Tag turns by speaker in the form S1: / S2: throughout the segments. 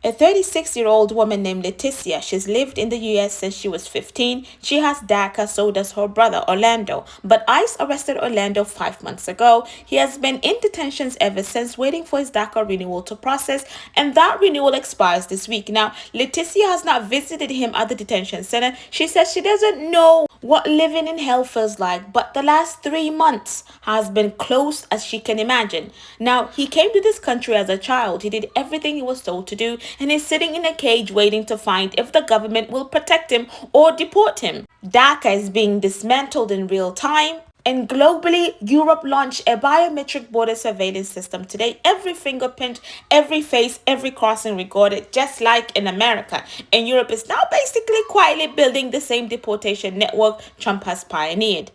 S1: A 36-year-old woman named Leticia. She's lived in the US since she was 15. She has DACA, so does her brother Orlando. But ICE arrested Orlando 5 months ago. He has been in detentions ever since, waiting for his DACA renewal to process, and that renewal expires this week. Now, Leticia has not visited him at the detention center. She says she doesn't know what living in hell feels like, but the last 3 months has been close as she can imagine. Now, he came to this country as a child. He did everything he was told to do, and is sitting in a cage waiting to find if the government will protect him or deport him. DACA is being dismantled in real time. And globally, Europe launched a biometric border surveillance system today. Every fingerprint, every face, every crossing recorded, just like in America. And Europe is now basically quietly building the same deportation network Trump has pioneered.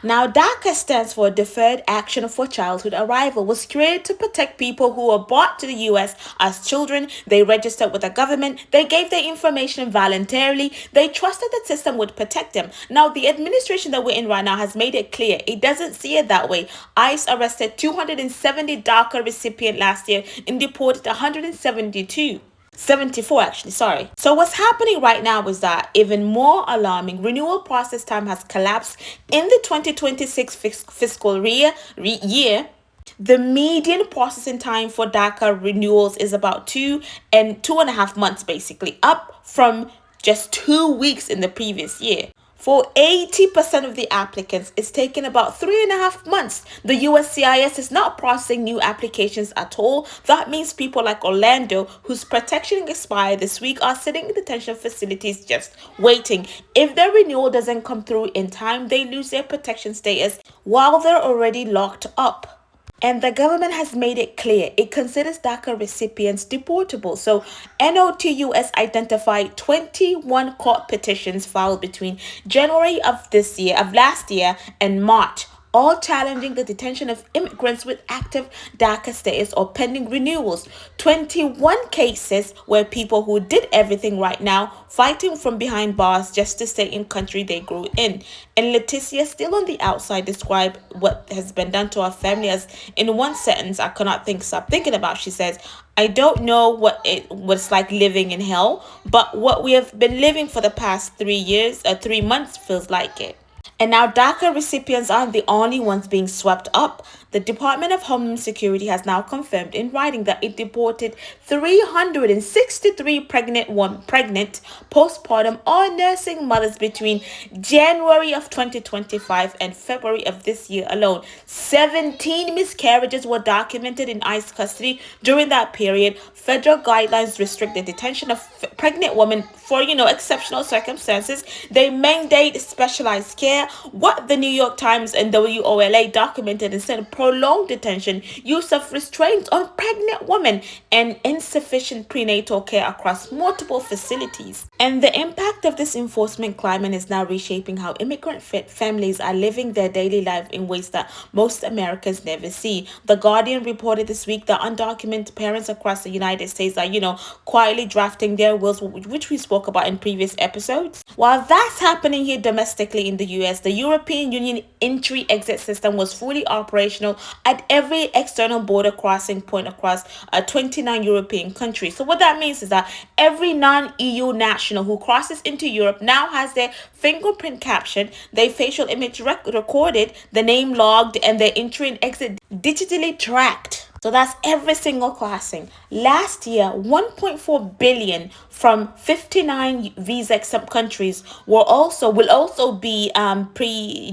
S1: Now, DACA stands for Deferred Action for Childhood Arrival, was created to protect people who were brought to the US as children. They registered with the government. They gave their information voluntarily. They trusted the system would protect them. Now, the administration that we're in right now has made it clear it doesn't see it that way. ICE arrested 270 DACA recipients last year and deported 74 actually, sorry. So what's happening right now is that even more alarming, renewal process time has collapsed in the 2026 fiscal year. The median processing time for DACA renewals is about 2.5 months, basically, up from just 2 weeks in the previous year. For 80% of the applicants, it's taken about 3.5 months. The USCIS is not processing new applications at all. That means people like Orlando, whose protection expired this week, are sitting in detention facilities just waiting. If their renewal doesn't come through in time, they lose their protection status while they're already locked up. And the government has made it clear it considers DACA recipients deportable. So NOTUS identified 21 court petitions filed between January of last year and March, all challenging the detention of immigrants with active DACA status or pending renewals. 21 cases where people who did everything right now, fighting from behind bars just to stay in country they grew in. And Leticia, still on the outside, described what has been done to our family as, in one sentence I cannot stop thinking about. She says, "I don't know what it's like living in hell, but what we have been living for the past 3 months feels like it." And now DACA recipients aren't the only ones being swept up. The Department of Homeland Security has now confirmed in writing that it deported 363 pregnant postpartum or nursing mothers between January of 2025 and February of this year alone. 17 miscarriages were documented in ICE custody during that period. Federal guidelines restrict the detention of pregnant women for, exceptional circumstances. They mandate specialized care. What the New York Times and WOLA documented and said prolonged detention, use of restraints on pregnant women, and insufficient prenatal care across multiple facilities. And the impact of this enforcement climate is now reshaping how immigrant families are living their daily life in ways that most Americans never see. The Guardian reported this week that undocumented parents across the United States are, quietly drafting their wills, which we spoke about in previous episodes. While that's happening here domestically in the US, the European Union entry-exit system was fully operational at every external border crossing point across 29 European countries. So what that means is that every non-EU national who crosses into Europe now has their fingerprint captured, their facial image recorded, the name logged, and their entry and exit digitally tracked. So that's every single crossing. Last year, 1.4 billion from 59 visa-exempt countries will also be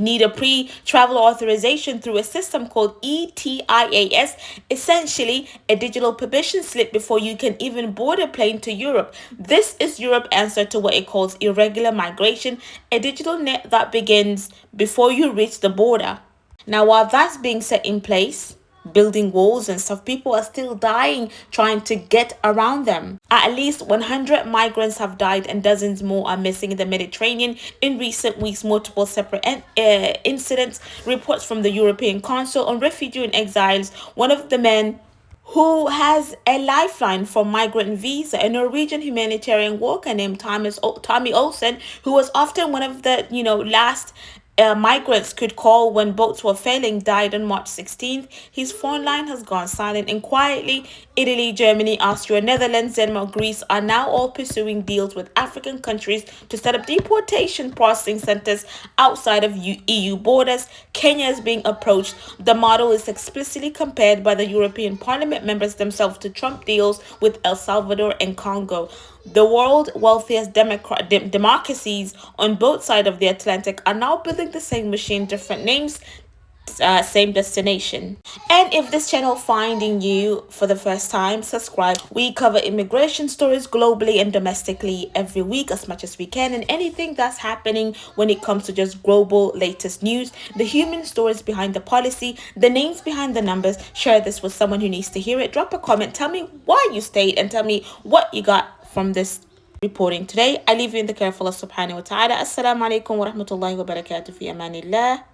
S1: need a pre-travel authorization through a system called ETIAS, essentially a digital permission slip before you can even board a plane to Europe. This is Europe's answer to what it calls irregular migration, a digital net that begins before you reach the border. Now, while that's being set in place, building walls and stuff, people are still dying trying to get around them. At least 100 migrants have died and dozens more are missing in the Mediterranean in recent weeks. Multiple separate incidents. Reports from the European Council on Refugee and Exiles, one of the men who has a lifeline for migrant visa, a Norwegian humanitarian worker named Tommy Olsen, who was often one of the last migrants could call when boats were failing died on March 16th. His phone line has gone silent, and quietly, Italy, Germany, Austria, Netherlands, Denmark, Greece are now all pursuing deals with African countries to set up deportation processing centers outside of EU borders. Kenya is being approached. The model is explicitly compared by the European Parliament members themselves to Trump deals with El Salvador and Congo. The world's wealthiest democracies on both sides of the Atlantic are now building the same machine, different names, same destination. And if this channel finding you for the first time, subscribe. We cover immigration stories globally and domestically every week as much as we can, and anything that's happening when it comes to just global latest news, the human stories behind the policy, the names behind the numbers. Share this with someone who needs to hear it. Drop a comment, tell me why you stayed, and tell me what you got from this reporting today. I leave you in the care of Allah subhanahu wa ta'ala. Assalamu alaikum wa rahmatullahi wa barakatuh. Fi amanillah.